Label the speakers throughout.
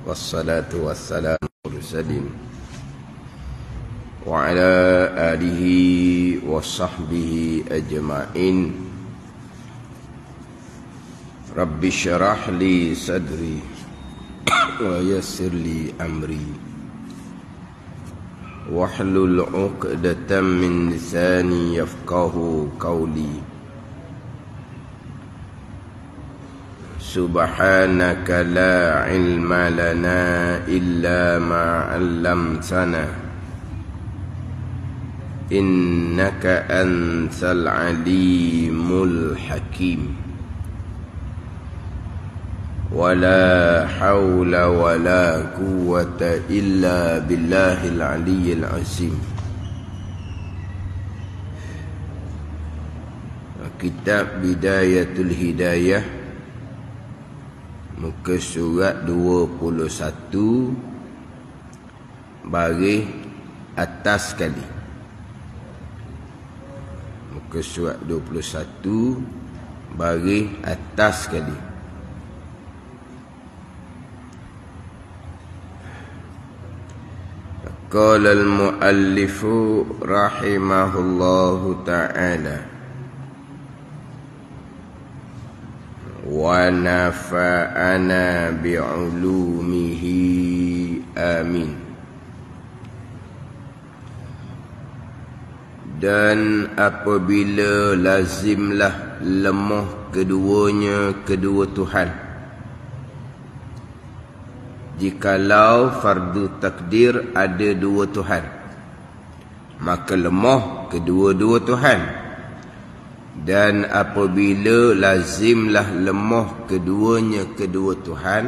Speaker 1: wassalatu wassalamu mursalin wa ala alihi wa sahbihi ajma'in. Rabbi syrah li sadri wa yassir li amri wahlul 'uqdatam min lisani yafqahu qawli. Subhanaka la ilma lana illa ma 'allamtana innaka antal alimul hakim. Wala hawla wala quwwata illa billahil aliyyil azim. Kitab Bidayatul Hidayah, muka surat 21 baris atas sekali. Muka surat 21 baris atas sekali. Qala al-muallifu rahimahullahu ta'ala wa nafa'ana bi'ulumihi amin. Dan apabila lazimlah lemah keduanya kedua Tuhan, jikalau fardu takdir ada dua Tuhan, maka lemah kedua-dua Tuhan. Dan apabila lazimlah lemah keduanya kedua Tuhan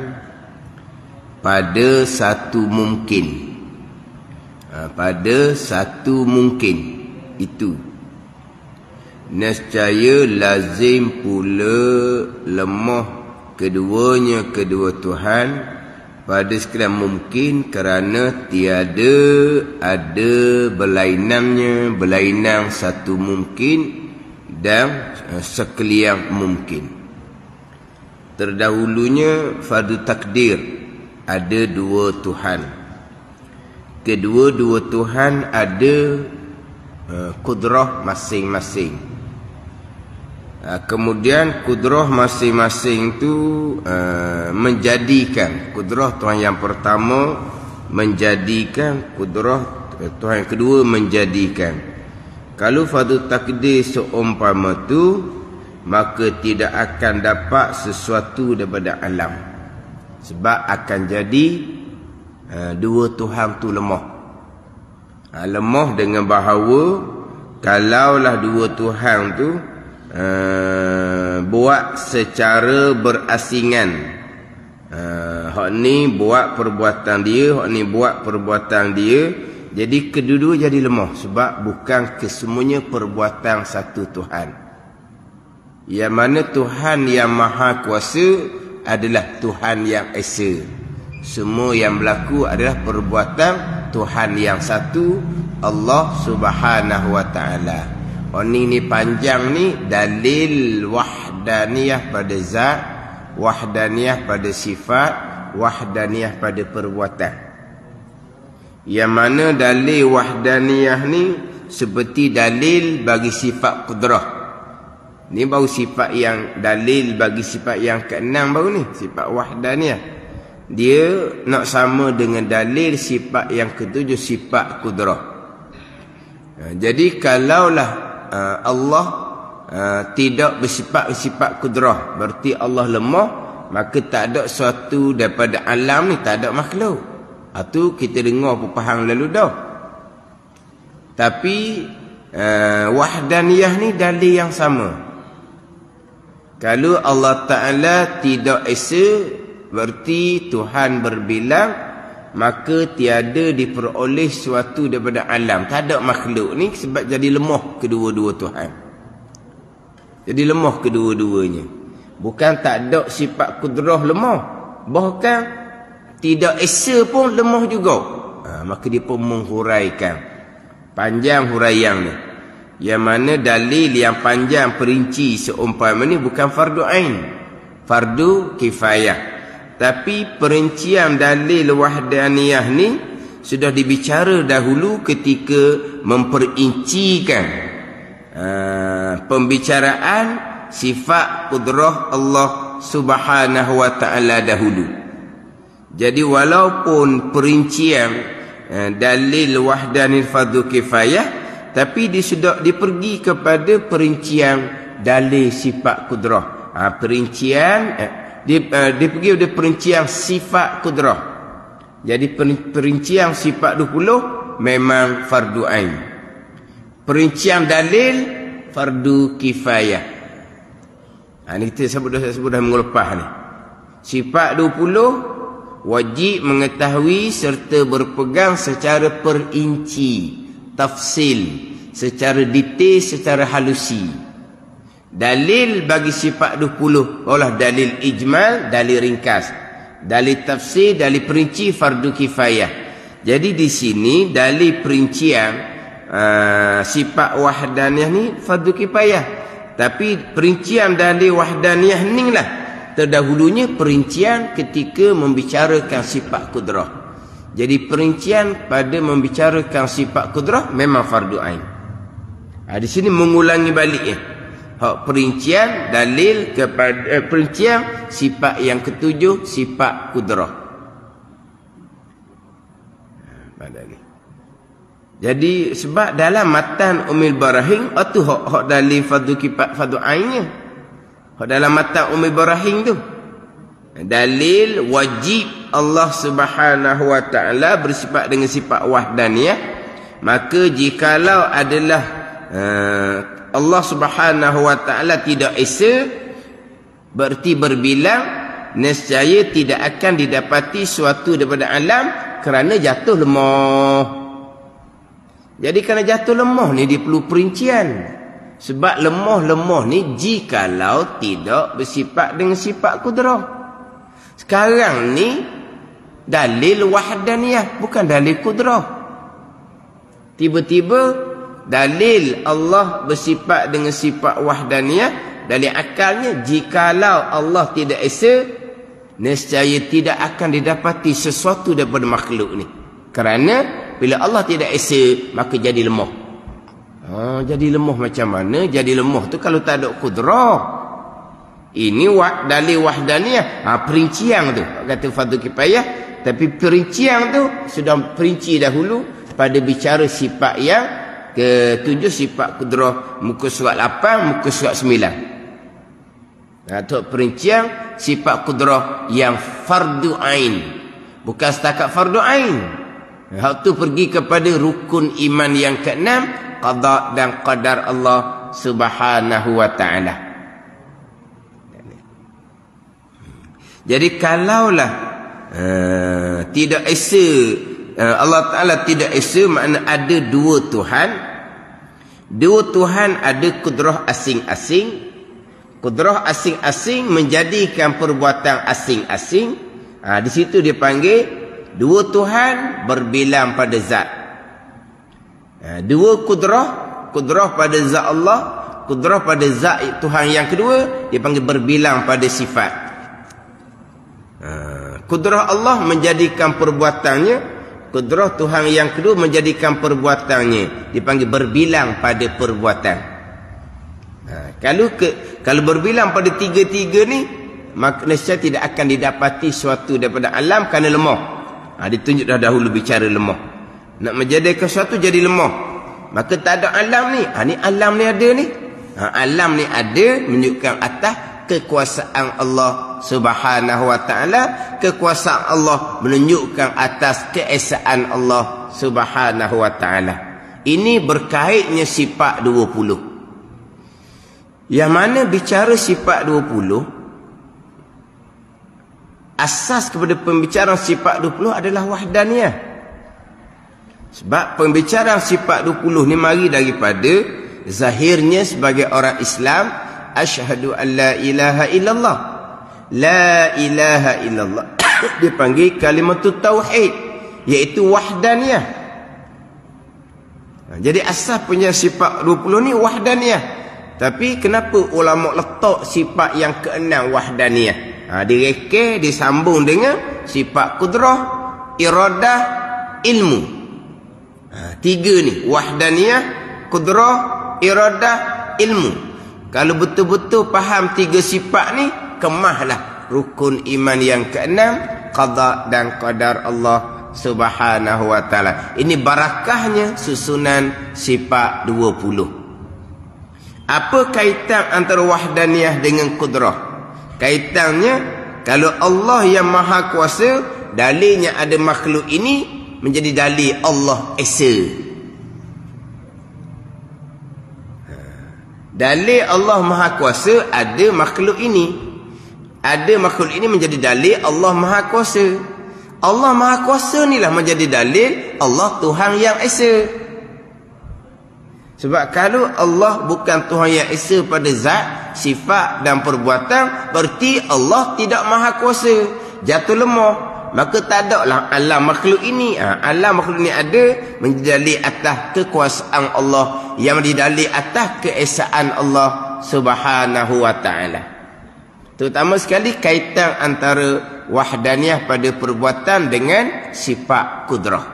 Speaker 1: pada satu mungkin, pada satu mungkin itu, nescaya lazim pula lemah keduanya kedua Tuhan pada sekalian mungkin, kerana tiada ada berlainannya berlainan satu mungkin dan sekalian mungkin. Terdahulunya fardu takdir ada dua Tuhan. Kedua-dua Tuhan ada kudrah masing-masing. Kemudian kudrah masing-masing itu menjadikan kudrah Tuhan yang pertama menjadikan kudrah Tuhan yang kedua menjadikan. Kalau fardu takdir seumpama tu, maka tidak akan dapat sesuatu daripada alam, sebab akan jadi dua Tuhan tu lemah. Lemah dengan bahawa kalaulah dua Tuhan tu buat secara berasingan, hak ni buat perbuatan dia, hak ni buat perbuatan dia, jadi kedua-dua jadi lemah, sebab bukan kesemuanya perbuatan satu Tuhan. Yang mana Tuhan yang maha kuasa adalah Tuhan yang esa. Semua yang berlaku adalah perbuatan Tuhan yang satu, Allah Subhanahu wa ta'ala. Ni panjang ni dalil wahdaniyah pada zat, wahdaniyah pada sifat, wahdaniyah pada perbuatan. Yang mana dalil wahdaniyah ni seperti dalil bagi sifat kudrah. Ni baru sifat yang dalil bagi sifat yang keenam baru ni, sifat wahdaniyah. Dia nak sama dengan dalil sifat yang ketujuh, sifat kudrah. Jadi kalaulah Allah tidak bersifat kudrah, berarti Allah lemah, maka tak ada sesuatu daripada alam ni, tak ada makhluk. Itu kita dengar pepahang lalu dah. Tapi wahdaniyah ni dalil yang sama. Kalau Allah Ta'ala tidak esa, berarti Tuhan berbilang, maka tiada diperoleh sesuatu daripada alam. Tak ada makhluk ni, sebab jadi lemah kedua-dua Tuhan. Jadi lemah kedua-duanya. Bukan tak ada sifat kudrah lemah, bahkan tidak esa pun lemah juga. Maka dia pun menghuraikan. Panjang huraian ni. Yang mana dalil yang panjang perinci seumpama ni bukan fardu ain, fardu kifayah. Tapi perincian dalil wahdaniyah ni sudah dibicara dahulu ketika memperincikan pembicaraan sifat kudrah Allah Subhanahu wa taala dahulu. Jadi walaupun perincian dalil wahdanil fardu kifayah, tapi dia sudah dipergi kepada perincian dalil sifat kudrah. Dia pergi pada perincian sifat kudrah. Jadi perincian sifat 20 memang fardu ain. Perincian dalil fardu kifayah. Ini kita sebut dah mengelepah ni. Sifat 20 wajib mengetahui serta berpegang secara perinci, tafsil, secara detail, secara halusi. Dalil bagi sifat 20 adalah dalil ijmal, dalil ringkas. Dalil tafsir, dalil perinci fardu kifayah. Jadi di sini dalil perincian sifat wahdaniyah ni fardu kifayah. Tapi perincian dalil wahdaniyah ni lah terdahulunya perincian ketika membicarakan sifat kudrah. Jadi perincian pada membicarakan sifat kudrah memang fardu ain. Di sini mengulangi balik ya. Perincian dalil kepada perincian sifat yang ketujuh, sifat kudrah. Jadi sebab dalam matan Ummul Barahim itu hak dalil fardu kifayah fardu ainnya. Hak dalam matan Ummul Barahim tu dalil wajib Allah Subhanahu wa taala bersifat dengan sifat wahdaniyah, maka jikalau adalah Allah Subhanahu wa taala tidak esa, berarti berbilang, nescaya tidak akan didapati suatu daripada alam kerana jatuh lemah. Jadi kerana jatuh lemah ni dia perlu perincian. Sebab lemah-lemah ni jikalau tidak bersifat dengan sifat kudrah. Sekarang ni dalil wahdaniyah, bukan dalil kudrah. Tiba-tiba dalil Allah bersifat dengan sifat wahdaniyah, dalil akalnya jikalau Allah tidak esa, nescaya tidak akan didapati sesuatu daripada makhluk ni. Kerana bila Allah tidak esa, maka jadi lemah. Jadi lemah macam mana? Jadi lemah tu kalau tak ada kudrah. Ini dalil wahdaniyah, perincian tu kata fardu kifayah. Tapi perincian tu sudah perinci dahulu pada bicara sifat yang ketujuh, sifat kudrah, muka surat 8, muka surat 9. Untuk perincian sifat kudrah yang fardu ain, bukan setakat fardu ain. Hak tu pergi kepada rukun iman yang keenam, qada dan qadar Allah Subhanahu wa taala. Jadi kalaulah tidak esa, Allah Ta'ala tidak esa, makna ada dua Tuhan. Dua Tuhan ada kudrah asing-asing. Kudrah asing-asing menjadikan perbuatan asing-asing. Di situ dia panggil dua Tuhan berbilang pada zat. Dua kudrah, kudrah pada zat Allah, kudrah pada zat Tuhan yang kedua, dia panggil berbilang pada sifat. Kudrah Allah menjadikan perbuatannya, kudrah Tuhan yang kedua menjadikan perbuatannya, dipanggil berbilang pada perbuatan. Kalau berbilang pada tiga-tiga ni, maka nescaya tidak akan didapati suatu daripada alam kerana lemah. Ditunjuk dah dahulu bicara lemah. Nak menjadikan suatu jadi lemah, maka tak ada alam ni. Ni alam ni ada ni. Alam ni ada menunjukkan atas kekuasaan Allah Subhanahu wa taala. Kekuasaan Allah menunjukkan atas keesaan Allah Subhanahu wa taala. Ini berkaitnya sifat 20. Yang mana bicara sifat 20, asas kepada pembicaraan sifat 20 adalah wahdaniyah. Sebab pembicaraan sifat 20 ni mari daripada zahirnya sebagai orang Islam, asyhadu an la ilaha illallah. La ilaha illallah dipanggil kalimatut tauhid, iaitu wahdaniyah. Jadi asas punya sifat 20 ni wahdaniyah. Tapi kenapa ulama letak sifat yang keenam wahdaniyah? Direkeh disambung dengan sifat kudrah, iradah, ilmu. 3 ni, wahdaniyah, kudrah, iradah, ilmu. Kalau betul-betul faham 3 sifat ni, kemahlah rukun iman yang ke-6, qada dan qadar Allah Subhanahu wa taala. Ini barakahnya susunan sifat 20. Apa kaitan antara wahdaniyah dengan kudrah? Kaitannya, kalau Allah yang maha kuasa, dalilnya ada makhluk ini menjadi dalil Allah esa. Dalil Allah maha kuasa, ada makhluk ini. Ada makhluk ini menjadi dalil Allah maha kuasa. Allah maha kuasa inilah menjadi dalil Allah Tuhan yang esa. Sebab kalau Allah bukan Tuhan yang esa pada zat, sifat dan perbuatan, berarti Allah tidak maha kuasa, jatuh lemah. Maka tak ada lah alam makhluk ini. Alam makhluk ini ada menjadi atas kekuasaan Allah, yang menjadi atas keesaan Allah Subhanahu wa taala. Terutama sekali kaitan antara wahdaniyah pada perbuatan dengan sifat kudrah.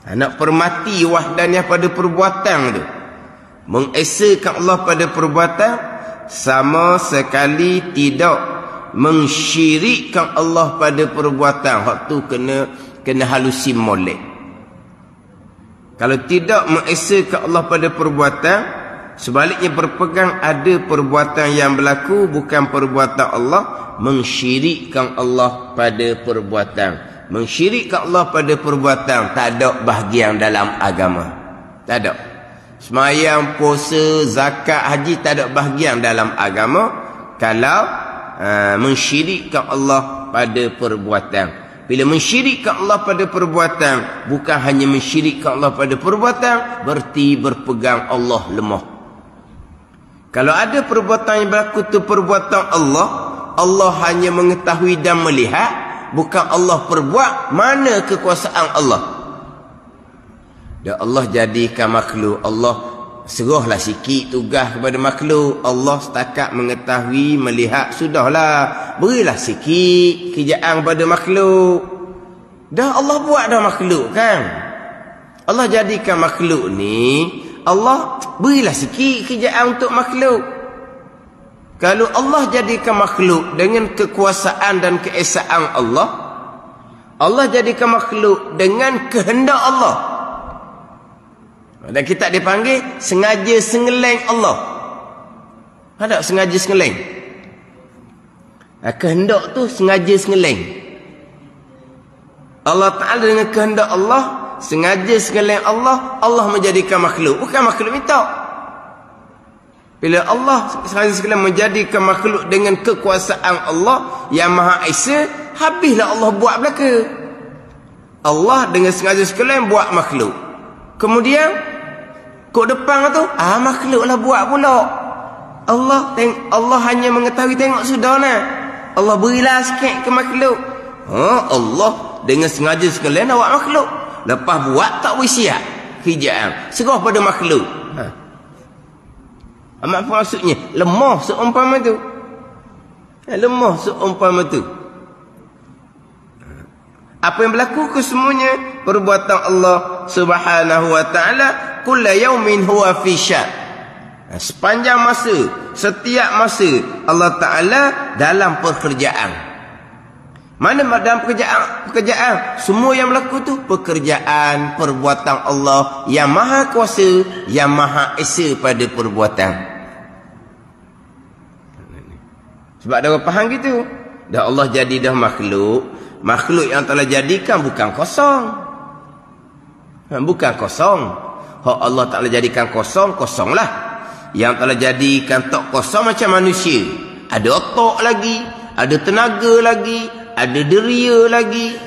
Speaker 1: Nak permati wahdaniyah pada perbuatan tu, mengesakan Allah pada perbuatan, sama sekali tidak mensyirikkan Allah pada perbuatan. Hak tu kena halusi molek. Kalau tidak mengesakan Allah pada perbuatan, sebaliknya berpegang ada perbuatan yang berlaku bukan perbuatan Allah, mensyirikkan Allah pada perbuatan. Mensyirikkan Allah pada perbuatan, tak ada bahagian dalam agama. Tak ada. Semayang, puasa, zakat, haji, tak ada bahagian dalam agama kalau mensyirikkan Allah pada perbuatan. Bila mensyirikkan Allah pada perbuatan, bukan hanya mensyirikkan Allah pada perbuatan, berarti berpegang Allah lemah. Kalau ada perbuatan yang berlaku tu perbuatan Allah, Allah hanya mengetahui dan melihat, bukan Allah perbuat, mana kekuasaan Allah. Dan Allah jadikan makhluk, Allah serahlah sikit tugas kepada makhluk. Allah setakat mengetahui, melihat, sudahlah, berilah sikit kerjaan kepada makhluk. Dah Allah buat dah makhluk kan. Allah jadikan makhluk ni, Allah berilah sikit kerjaan untuk makhluk. Kalau Allah jadikan makhluk dengan kekuasaan dan keesaan Allah, Allah jadikan makhluk dengan kehendak Allah. Dan kita dipanggil sengaja sengeleng Allah. Ada sengaja sengeleng. Kehendak tu sengaja sengeleng. Allah Ta'ala dengan kehendak Allah, sengaja sengeleng Allah, Allah menjadikan makhluk. Bukan makhluk minta. Bila Allah sekali-sekala menjadikan makhluk dengan kekuasaan Allah yang Maha Esa, habislah Allah buat belaka. Allah dengan sengaja sekalian buat makhluk. Kemudian kok depan tu, makhluklah buat pula. Allah hanya mengetahui, tengok sudah nah. Allah berilah sikit ke makhluk. Allah dengan sengaja sekalian nak buat makhluk. Lepas buat tak boleh siap kerjaan, serah pada makhluk. Apa maksudnya? Lemah seumpama tu. Lemah seumpama tu. Apa yang berlaku kesemuanya perbuatan Allah Subhanahu wa taala, kullu yaumin huwa fi syan. Sepanjang masa, setiap masa Allah Taala dalam pekerjaan. Mana dalam pekerjaan? Semua yang berlaku tu pekerjaan, perbuatan Allah yang Maha Kuasa, yang Maha Esa pada perbuatan. Sebab dah faham gitu. Dah Allah jadi dah makhluk. Makhluk yang telah jadikan bukan kosong. Bukan kosong. Hak Allah Ta'ala jadikan kosong, kosonglah. Yang telah jadikan tak kosong macam manusia. Ada otak lagi, ada tenaga lagi, ada deria lagi.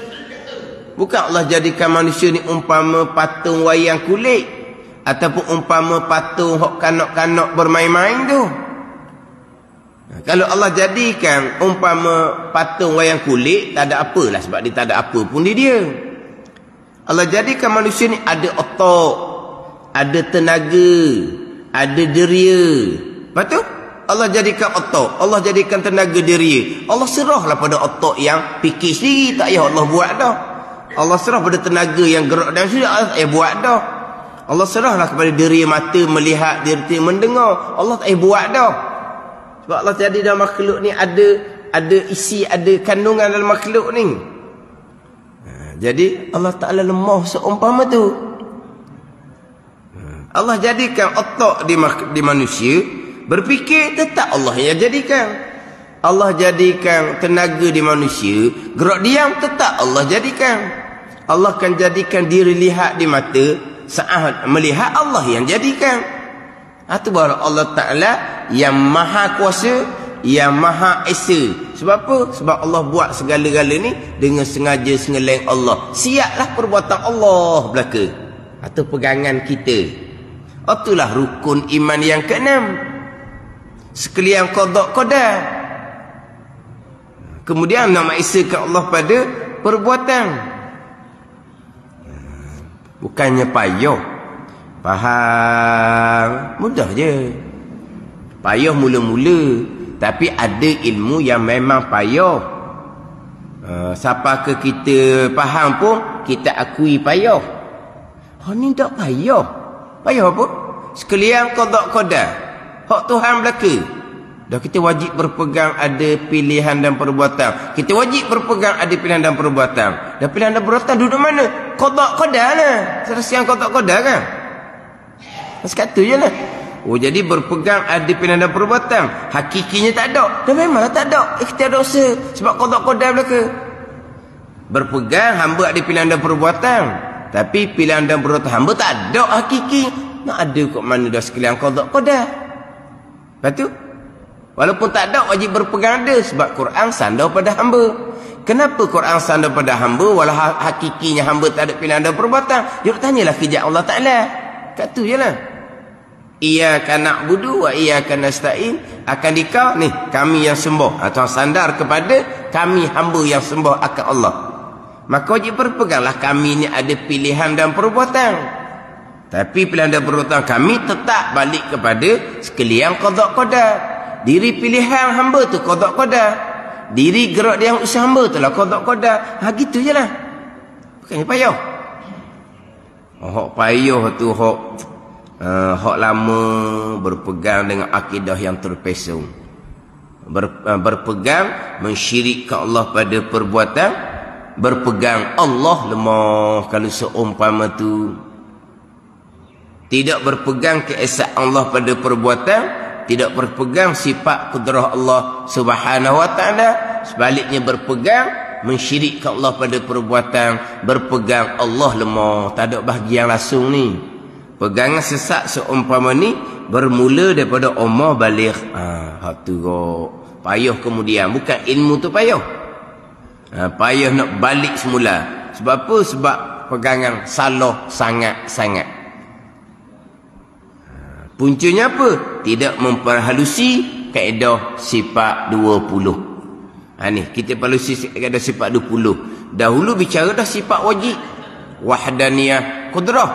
Speaker 1: Bukan Allah jadikan manusia ni umpama patung wayang kulit, ataupun umpama patung hak kanak-kanak bermain-main tu. Kalau Allah jadikan umpama patung wayang kulit, tak ada apalah, sebab dia tak ada apa pun di dia. Allah jadikan manusia ni ada otak, ada tenaga, ada deria. Lepas tu Allah jadikan otak, Allah jadikan tenaga diri. Allah serahlah pada otak yang fikir sendiri, tak payah Allah buat dah. Allah serah pada tenaga yang gerak dan sudah Allah tak payah buat dah. Allah serahlah kepada diri mata melihat, diri mendengar. Allah tak payah buat dah. Sebab Allah jadi dalam makhluk ni ada isi, ada kandungan dalam makhluk ni. Jadi Allah Ta'ala lemah seumpama tu. Allah jadikan otak di manusia, berfikir tetap Allah yang jadikan. Allah jadikan tenaga di manusia, gerak diam tetap Allah jadikan. Allah akan jadikan diri lihat di mata, saat melihat Allah yang jadikan. Itu baru Allah Ta'ala yang maha kuasa, yang maha esa. Sebab apa? Sebab Allah buat segala-gala ni dengan sengaja sengeleng Allah. Siaplah perbuatan Allah belaka. Atau pegangan kita. Itulah rukun iman yang ke-6. Sekalian qada qadar. Kemudian nak mengesakan Allah pada perbuatan. Bukannya payah. Faham? Mudah je. Payah mula-mula. Tapi ada ilmu yang memang payah. Siapa ke kita faham pun, kita akui payah. Ni tak payah. Payah apa? Sekalian qada qadar. Hak Tuhan belaka. Dah kita wajib berpegang ada pilihan dan perbuatan. Kita wajib berpegang ada pilihan dan perbuatan. Dan pilihan dan perbuatan duduk mana? Qada qadar lah. Serasian qada qadar kan? Sekata je lah. Oh, jadi berpegang ada pilihan dan perbuatan. Hakikinya tak ada. Dan memang tak ada. Ikhtiar dosa. Sebab qada qadar belaka. Berpegang hamba ada pilihan dan perbuatan. Tapi pilihan dan perbuatan hamba tak ada hakiki. Nak ada kat mana dah sekalian qada qadar. Lepas tu, walaupun tak ada, wajib berpegang ada. Sebab Quran sandar pada hamba. Kenapa Quran sandar pada hamba walau hakikinya hamba tak ada pilihan dan perbuatan? Dia tanyalah kerja Allah Ta'ala. Kat tu je lah. Iyyaka na'budu wa iyyaka nasta'in. Akan dikau ni kami yang sembah atau sandar kepada kami hamba yang sembah akan Allah. Maka wajib berpeganglah kami ni ada pilihan dan perbuatan. Tapi pilihan dan perbuatan kami tetap balik kepada sekalian qada qadar. Diri pilihan hamba tu qada qadar. Diri gerak dia yang usaha hamba tu lah qada qadar. Gitu je lah. Bukannya payah. Hak payah tu hak lama berpegang dengan akidah yang terpesong. Berpegang mensyirikkan Allah pada perbuatan. Berpegang Allah lemah kalau seumpama tu. Tidak berpegang keesaan Allah pada perbuatan. Tidak berpegang sifat kudrah Allah Subhanahu wa ta'ala. Sebaliknya berpegang mensyirikkan Allah pada perbuatan. Berpegang Allah lemah. Tak ada bahagian langsung ni. Pegangan sesat seumpama ni bermula daripada umur baligh. Hak tu payah kemudian. Bukan ilmu tu payah. Payah nak balik semula. Sebab apa? Sebab pegangan salah sangat-sangat. Puncanya apa? Tidak memperhalusi kaedah sifat 20. Ni kita perhalusi kaedah sifat 20. Dahulu bicara dah sifat wajib. Wahdaniyah qudrah.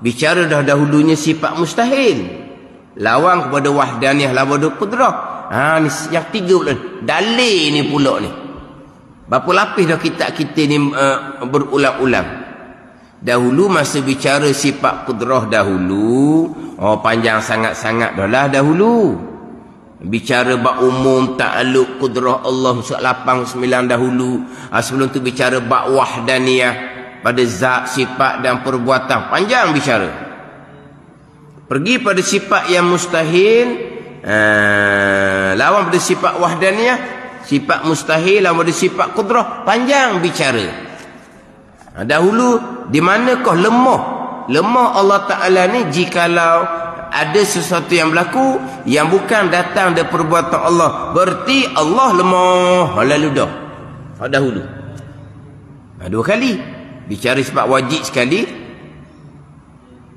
Speaker 1: Bicara dah dahulunya sifat mustahil. Lawang kepada wahdaniyah, lawan kepada qudrah. Ni yang tiga pula. Dalil ni pula ni. Berapa lapis dah kitab kita ni berulang-ulang. Dahulu masa bicara sifat qudrah dahulu, panjang sangat-sangat dah lah dahulu. Bicara bab umum ta'alluq qudrah Allah surat 8 9 dahulu. Sebelum tu bicara bab wahdaniyah pada zat, sifat dan perbuatan. Panjang bicara. Pergi pada sifat yang mustahil, lawan pada sifat wahdaniyah, sifat mustahil lawan pada sifat qudrah. Panjang bicara. Dahulu di manakah lemah Allah Ta'ala ni jikalau ada sesuatu yang berlaku yang bukan datang dari perbuatan Allah, berarti Allah lemah. Lalu dah dahulu dua kali bicara sifat wajib sekali,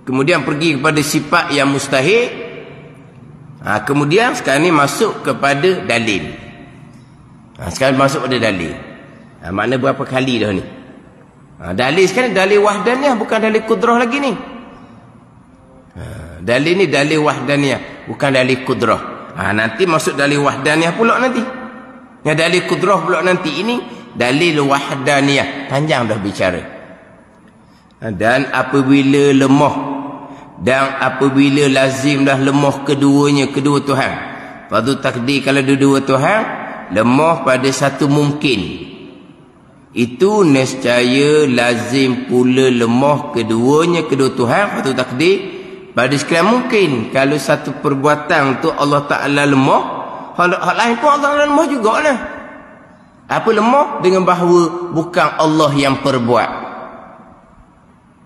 Speaker 1: kemudian pergi kepada sifat yang mustahil, kemudian sekarang ni masuk kepada dalil. Sekarang masuk pada dalil. Makna berapa kali dah ni? Dalil sekarang dalil wahdaniyah, bukan dalil qudrah lagi ni. Dalil ni dalil wahdaniyah, bukan dalil qudrah. Nanti masuk dalil wahdaniyah pula nanti. Yang dalil kudrah pula nanti. Ini dalil wahdaniyah. Panjang dah bicara. Dan apabila lemah dan apabila lazim dah lemah keduanya, kedua Tuhan. Fardu takdir kalau dua Tuhan lemah pada satu mungkin. Itu nescaya lazim pula lemah keduanya, kedua Tuhan, fardu takdir pada sekalian mungkin. Kalau satu perbuatan tu Allah Ta'ala lemah, hal lain pun Allah Ta'ala lemah jugalah. Apa lemah? Dengan bahawa bukan Allah yang perbuat.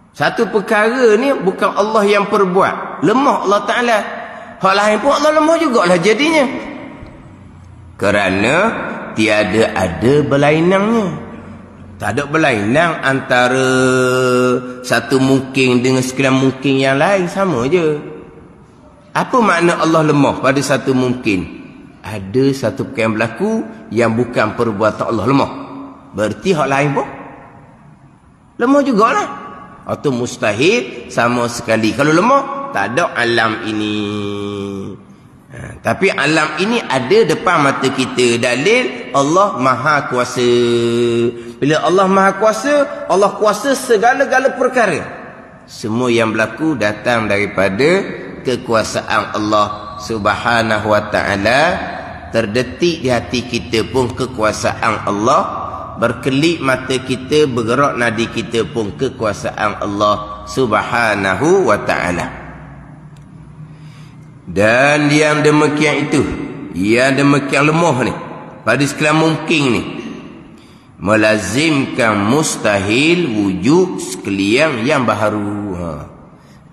Speaker 1: Satu perkara ni bukan Allah yang perbuat. Lemah Allah Ta'ala. Hal lain pun Allah lemah jugalah jadinya. Kerana tiada ada berlainannya. Tak ada berlainan antara satu mungkin dengan sekalian mungkin yang lain. Sama je. Apa makna Allah lemah pada satu mungkin? Ada satu perkara yang berlaku yang bukan perbuatan Allah lemah. Berarti hak lain pun lemah jugalah. Atau mustahil sama sekali. Kalau lemah, tak ada alam ini. Tapi alam ini ada depan mata kita. Dalil Allah Maha Kuasa. Bila Allah Maha Kuasa, Allah kuasa segala-gala perkara. Semua yang berlaku datang daripada kekuasaan Allah Subhanahu wa ta'ala. Terdetik di hati kita pun kekuasaan Allah. Berkelip mata kita, bergerak nadi kita pun kekuasaan Allah Subhanahu wa ta'ala. Dan yang demikian itu, yang demikian lemah ni, pada sekalian mungkin ni, melazimkan mustahil wujud sekalian yang baharu.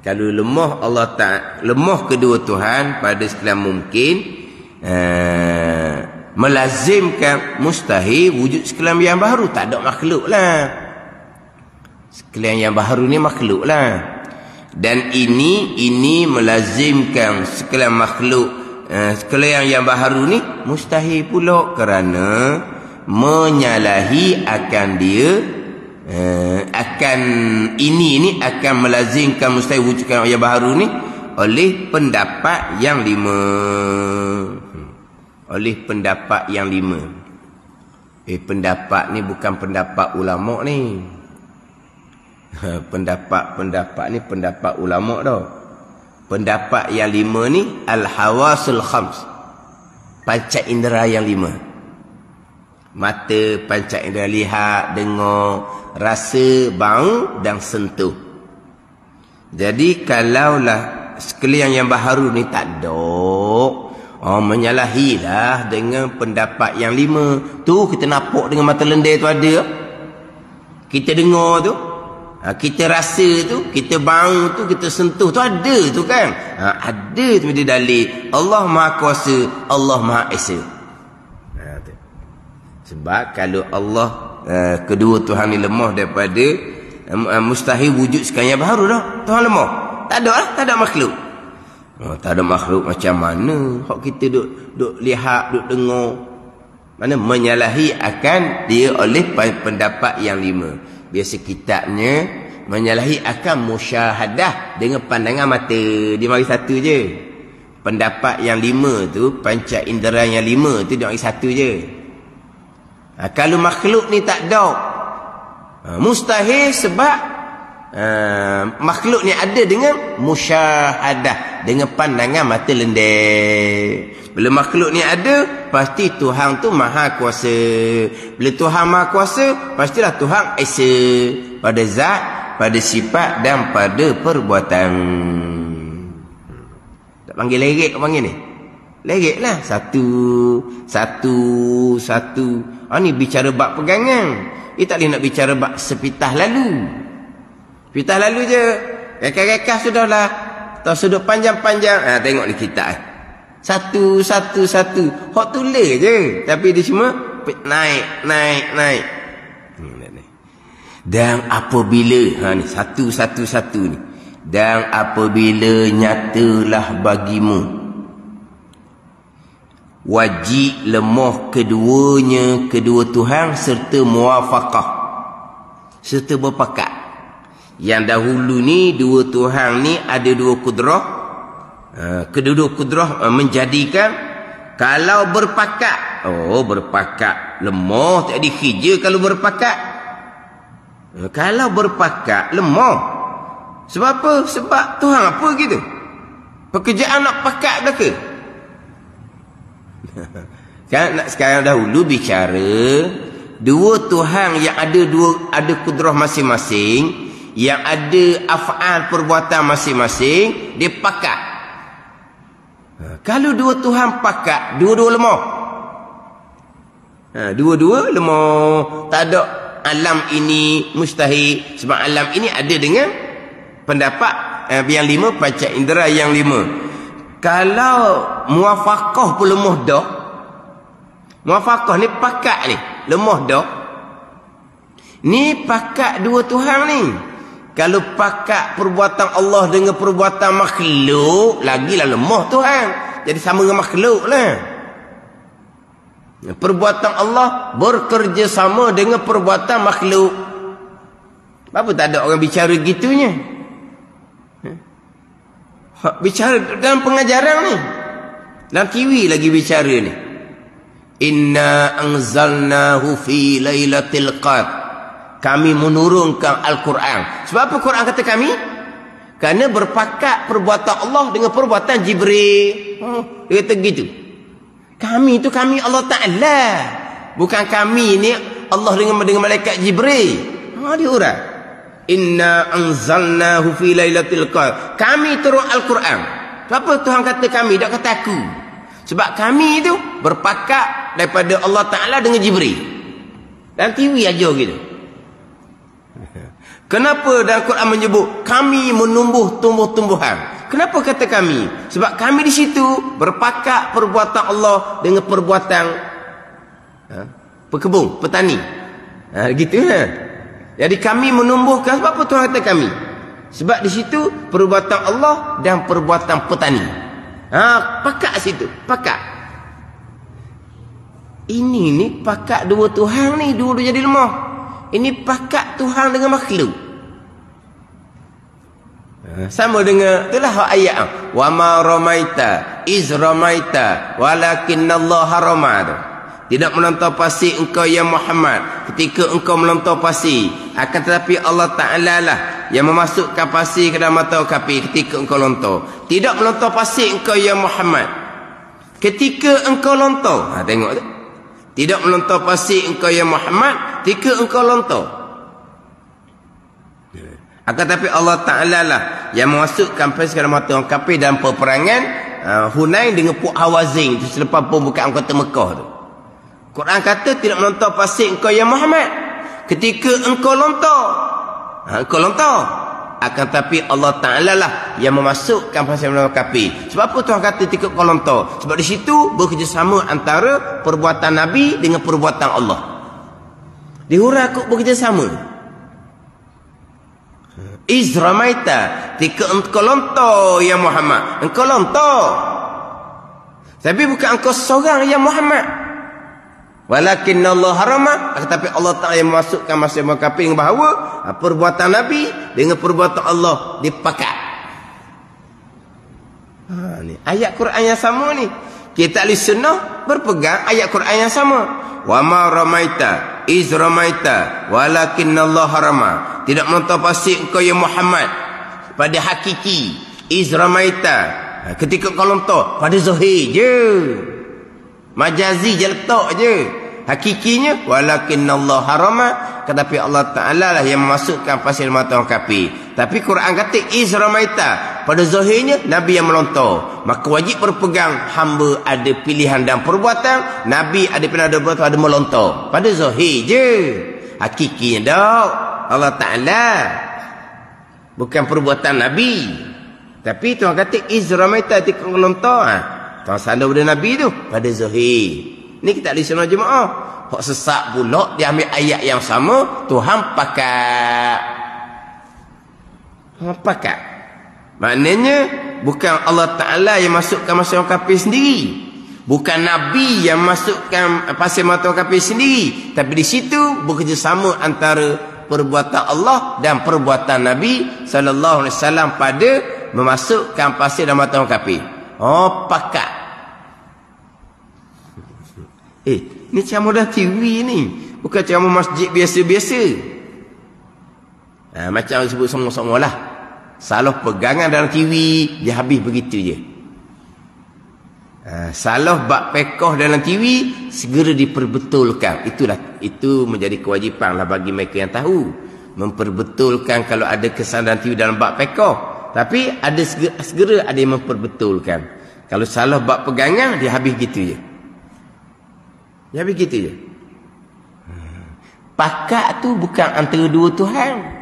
Speaker 1: Kalau lemah Allah Ta'ala, lemah kedua Tuhan pada sekalian mungkin, melazimkan mustahil wujud sekalian yang baharu. Tak ada makhluk lah. Sekalian yang baharu ni makhluk lah. Dan ini melazimkan sekalian makhluk, sekalian yang baharu ni mustahil pula. Kerana menyalahi akan dia, akan ini akan melazimkan mustahil wujudkan yang baharu ni oleh pendapat yang lima. Oleh pendapat yang lima. Pendapat ni bukan pendapat ulama ni. Pendapat ni pendapat ulama dah. Pendapat yang lima ni al-hawasul khams. Panca indera yang lima. Mata, panca indera, lihat, dengar, rasa, bau dan sentuh. Jadi kalaulah sekalian yang baharu ni tak ada, menyalahilah dengan pendapat yang lima. Tu kita nampak dengan mata lendir tu ada. Kita dengar tu, kita rasa tu, kita bau tu, kita sentuh tu ada tu kan. Ada tu dia dalil. Allah Maha Kuasa, Allah Maha Esa. Sebab kalau Allah kedua Tuhan ni lemah daripada mustahil wujud sekalian yang baharu dah. Tuhan lemah. Tak ada lah, tak ada makhluk. Tak ada makhluk macam mana hak kita duk lihat, duk dengar. Mana menyalahi akan dia oleh pendapat yang lima. Biasa kitabnya menyalahi akan musyahadah dengan pandangan mata. Dia mari satu je. Pendapat yang lima tu, panca indera yang lima tu dia mari satu je. Kalau makhluk ni tak ada, mustahil sebab makhluk ni ada dengan musyahadah, dengan pandangan mata lendir. Bila makhluk ni ada, pasti Tuhan tu Maha Kuasa. Bila Tuhan Maha Kuasa, pastilah Tuhan Esa. Pada zat, pada sifat dan pada perbuatan. Tak panggil lerek, tak panggil ni. Lerek lah. Satu. Ni bicara bab pegangan. Tak boleh nak bicara bab sepitah lalu. Sepitah lalu je. Rekas-rekas sudahlah. Tak sudut panjang-panjang. Tengok ni kitab. Satu. Hak tulis je. Tapi dia semua naik. Dan apabila ni satu ni. Dan apabila nyatalah bagimu wajib lemah keduanya, kedua Tuhan serta muwafaqah, serta berpakat. Yang dahulu ni dua Tuhan ni ada dua kudrah. Kedua-dua kudrah menjadikan Kalau berpakat, berpakat lemah, tak dikija kalau berpakat. Kalau berpakat lemah. Sebab apa? Sebab Tuhan apa gitu? Pekerjaan nak pakat belaka. Kan nak sekarang dahulu bicara dua Tuhan yang ada kudrah masing-masing, yang ada af'al perbuatan masing-masing, dia pakat. Kalau dua Tuhan pakat, dua-dua lemah. Dua-dua lemah. Tak ada alam ini mustahil. Sebab alam ini ada dengan pendapat yang 5, panca indera yang 5. Kalau muwafaqah pun lemah dah. Muwafaqah ni pakat ni, lemah dah. Ni pakat dua Tuhan ni. Kalau pakat perbuatan Allah dengan perbuatan makhluk, lagilah lemah Tuhan. Jadi sama dengan makhluk lah. Perbuatan Allah bekerja sama dengan perbuatan makhluk. Apa tak ada orang bicara gitunya? Bicara dalam pengajaran ni. Dalam TV lagi bicara ni. Inna anzalnahu fi lailatul qadr. Kami menurunkan Al-Quran. Sebab apa Quran kata kami? Kerana berpakat perbuatan Allah dengan perbuatan Jibril. Dia kata gitu. Kami itu kami Allah Ta'ala. Bukan kami ni Allah dengan malaikat Jibril. Dia urang. Inna anzalnahu fi lailatul qadr. Kami turun Al-Quran. Sebab apa Tuhan kata kami? Tak kata aku. Sebab kami itu berpakat daripada Allah Ta'ala dengan Jibril. Dalam TV aja gitu. Kenapa dalam Quran menyebut kami menumbuh tumbuh-tumbuhan? Kenapa kata kami? Sebab kami di situ berpakat perbuatan Allah dengan perbuatan pekebun, petani. Gitu kan? Jadi kami menumbuhkan. Sebab apa Tuhan kata kami? Sebab di situ perbuatan Allah dan perbuatan petani. Pakat situ, pakat. Ini ni pakat dua Tuhan ni, dua jadi lemah. Ini pakat Tuhan dengan makhluk. Sama dengan itulah ayat wa ma ramaita iz ramaita walakinnallaha rama. Tidak melontar pasir engkau ya Muhammad ketika engkau melontar pasir, akan tetapi Allah Ta'ala lah yang memasukkan pasir ke dalam mata kafir ketika engkau lontar. Tidak melontar pasir engkau ya Muhammad ketika engkau lontar. Tengok tu. Tidak melontar pasir engkau ya Muhammad ketika engkau lontar. Akan tetapi Allah Ta'ala lah yang memasukkan pasir ke dalam mata orang kafir dalam peperangan Hunain dengan Puak Hawazin itu selepas pembukaan kota Mekah tu. Quran kata tidak melontar pasir engkau ya Muhammad ketika engkau lontar. Engkau lontar. Akan tetapi Allah Ta'ala lah yang memasukkan pasir dalam kafir. Sebab apa Tuhan kata ketika engkau lontar? Sebab di situ bekerjasama antara perbuatan Nabi dengan perbuatan Allah. Dihurah kok bekerjasama. Izramaita ketika engkau lontar ya Muhammad. Engkau lontar. Tapi bukan engkau seorang ya Muhammad. Walakinnallaha harama, tetapi Allah Ta'ala yang memasukkan masing kafir dengan bahawa perbuatan Nabi dengan perbuatan Allah dipakat. Ni ayat Quran yang sama ni. Kita ahli sunnah berpegang ayat Quran yang sama. Wa ma ramaita iz ramaita walakinnallaha harama. Tidak melontar pasir engkau ya Muhammad pada hakiki. Iz ramaita ketika kau lontar pada zahir je. Majazi je letak je. Hakikinya walakinnallaha harama, tetapi Allah Ta'ala lah yang memasukkan pasir mata orang kafir. Tapi Quran kata izramaita, pada zahirnya Nabi yang melontar. Maka wajib berpegang hamba ada pilihan dan perbuatan, Nabi ada pilihan dan perbuatan, ada melontar. Pada zahir je. Hakikinya dak Allah Ta'ala, bukan perbuatan Nabi. Tapi Tuhan kata izramaita ketika melontar. Tuhan sandar pada Nabi tu pada zahir. Ni kita ahli sunnah jemaah. Hak sesak pula dia ambil ayat yang sama, Tuhan pakat. Pakat. Maknanya bukan Allah Ta'ala yang masukkan pasir orang kafir sendiri. Bukan Nabi yang masukkan pasir mata orang kafir sendiri. Tapi di situ bekerjasama antara perbuatan Allah dan perbuatan Nabi sallallahu alaihi wasallam pada memasukkan pasir dalam mata orang kafir. Pakat. Ni ceramah dah TV ni. Bukan ceramah masjid biasa-biasa. Macam sebut semua-semua lah. Salah pegangan dalam TV, dia habis begitu je. Salah bab pekoh dalam TV, segera diperbetulkan. Itu menjadi kewajipan lah bagi mereka yang tahu. Memperbetulkan kalau ada kesalahan TV dalam bab pekoh. Tapi ada segera ada yang memperbetulkan. Kalau salah bab pegangan, dia habis gitu je. Dia habis gitu je. Pakat tu bukan antara dua Tuhan.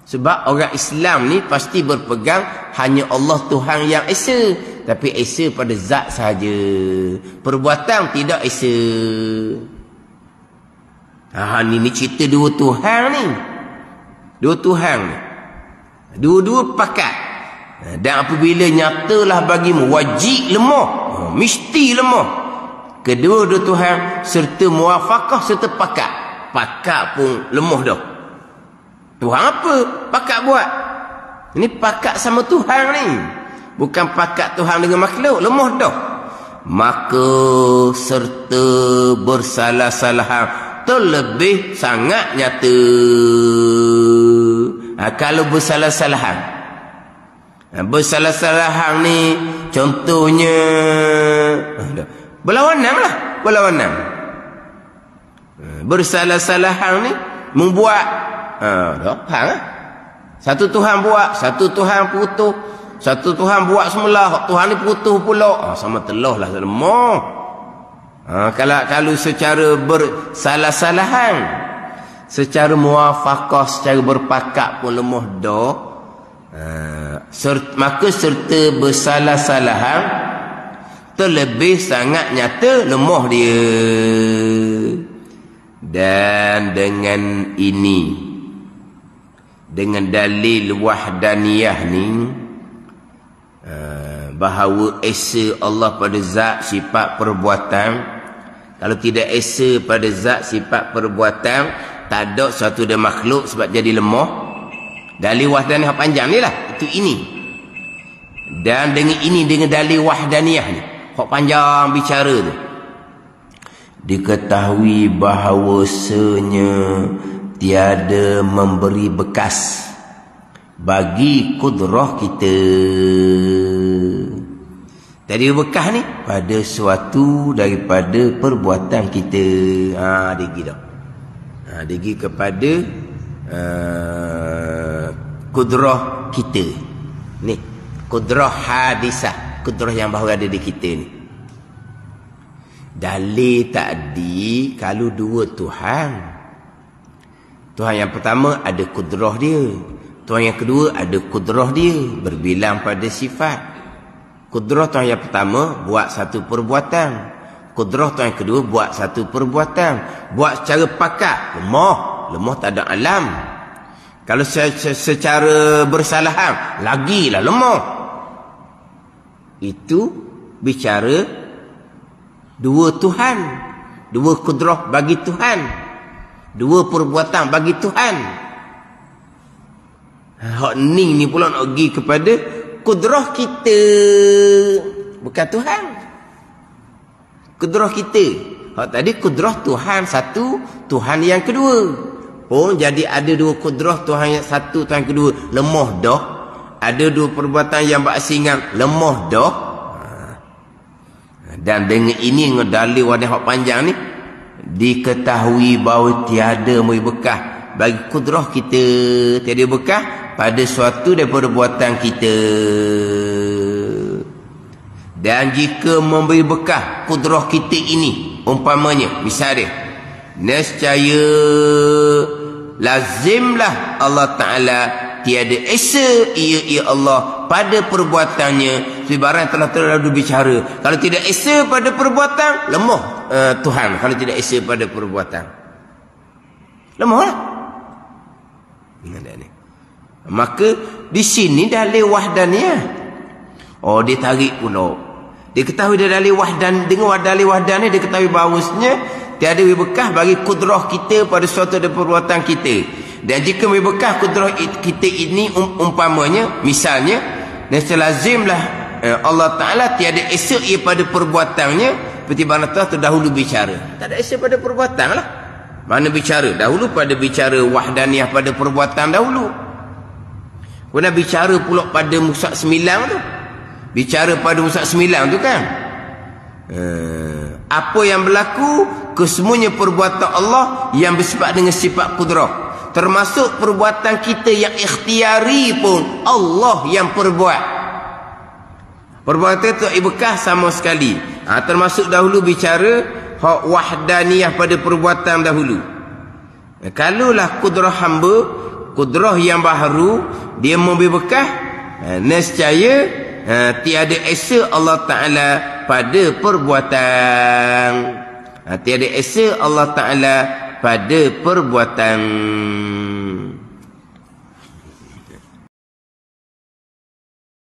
Speaker 1: Sebab orang Islam ni pasti berpegang hanya Allah Tuhan yang esa. Tapi esa pada zat sahaja. Perbuatan tidak esa. Ni cerita dua Tuhan ni. Dua Tuhan ni. Dua-dua pakat. Dan apabila nyatalah bagimu wajib lemah. Mesti lemah. Kedua-dua Tuhan serta muafakah serta pakat. Pakat pun lemah dah. Tuhan apa? Pakat buat. Ini pakat sama Tuhan ni. Bukan pakat Tuhan dengan makhluk. Lemah dah. Maka serta bersalah-salahan terlebih sangat nyata. Kalau bersalah-salahan. Bersalah-salahan ni contohnya berlawanan lah. Berlawanan. Bersalah-salahan ni membuat faham lah. Satu Tuhan buat, satu Tuhan putus, satu Tuhan buat semula, Tuhan ni putus pula. Sama telah lah lemah. Kalau secara bersalah-salahan, secara muafakah, secara berpakat pun lemah dah. Maka serta bersalah-salahan terlebih sangat nyata lemah dia. Dan dengan ini, dengan dalil wahdaniyah ni, bahawa esa Allah pada zat sifat perbuatan. Kalau tidak esa pada zat sifat perbuatan, tak ada satu dia makhluk sebab jadi lemah. Dalil wahdaniyah panjang ni lah. Itu ini. Dan dengan ini, dengan dalil wahdaniyah ni, hak panjang bicara tu, diketahui bahawasanya tiada memberi bekas bagi kudrah kita. Tadi bekas ni pada suatu daripada perbuatan kita. Digi dah. Digi kepada kudrah kita. Ni kudrah hadisah, kudrah yang baru ada di kita ni. Dalil tadi kalau dua Tuhan. Tuhan yang pertama ada kudrah dia. Tuhan yang kedua ada kudrah dia. Berbilang pada sifat. Kudrah Tuhan yang pertama buat satu perbuatan. Kudrah Tuhan yang kedua buat satu perbuatan. Buat secara pakat. Lemah. Lemah tak ada alam. Kalau secara bersalahan, lagilah lemah. Itu bicara dua Tuhan. Dua kudrah bagi Tuhan. Dua perbuatan bagi Tuhan. Hak ni pula nak pergi kepada kudrah kita. Bukan Tuhan. Kudrah kita. Hak tadi kudrah Tuhan satu, Tuhan yang kedua. Jadi ada dua kudrah, Tuhan yang satu, Tuhan yang kedua. Lemah dah. Ada dua perbuatan yang berasingan. Lemah dah. Dan dengan ini, dengan dalil wadah hak panjang ni, diketahui bahawa tiada memberi bekas bagi kudrah kita. Tiada bekas pada suatu daripada perbuatan kita. Dan jika memberi bekas kudrah kita ini, umpamanya, misalnya, nescaya lazimlah Allah Ta'ala tiada esa ia Allah pada perbuatannya. Sebarang telah terlalu bicara. Kalau tidak esa pada perbuatan, lemah Tuhan. Kalau tidak esa pada perbuatan, lemahlah. Maka di sini dalil wahdaniyah. Dia tarik pula. Dia ketahui dia dalil wahdan. Dengan dalil wahdaniyah dia ketahui bahawasanya tiada bekas bagi kudrah kita pada suatu perbuatan kita. Dan jika bekas kudrah kita ini umpamanya, misalnya, nescaya lazimlah Allah Ta'ala tiada esa ia pada perbuatannya. pertimbangan atas tu dahulu bicara. Tak ada esa pada perbuatan lah. Mana bicara? Dahulu pada bicara wahdaniyah pada perbuatan dahulu. Kemudian bicara pula pada musak 9 tu. Bicara pada musak 9 tu kan. Apa yang berlaku? Kesemuanya perbuatan Allah yang bersifat dengan sifat kudrah. Termasuk perbuatan kita yang ikhtiari pun Allah yang perbuat. Perbuatan itu ibkah sama sekali. Termasuk dahulu bicara hak wahdaniyah pada perbuatan dahulu. Kalaulah kudrah hamba, kudrah yang baharu, dia memberi bekah, nescaya tiada esa Allah Ta'ala pada perbuatan. Tiada esa Allah Ta'ala pada perbuatan.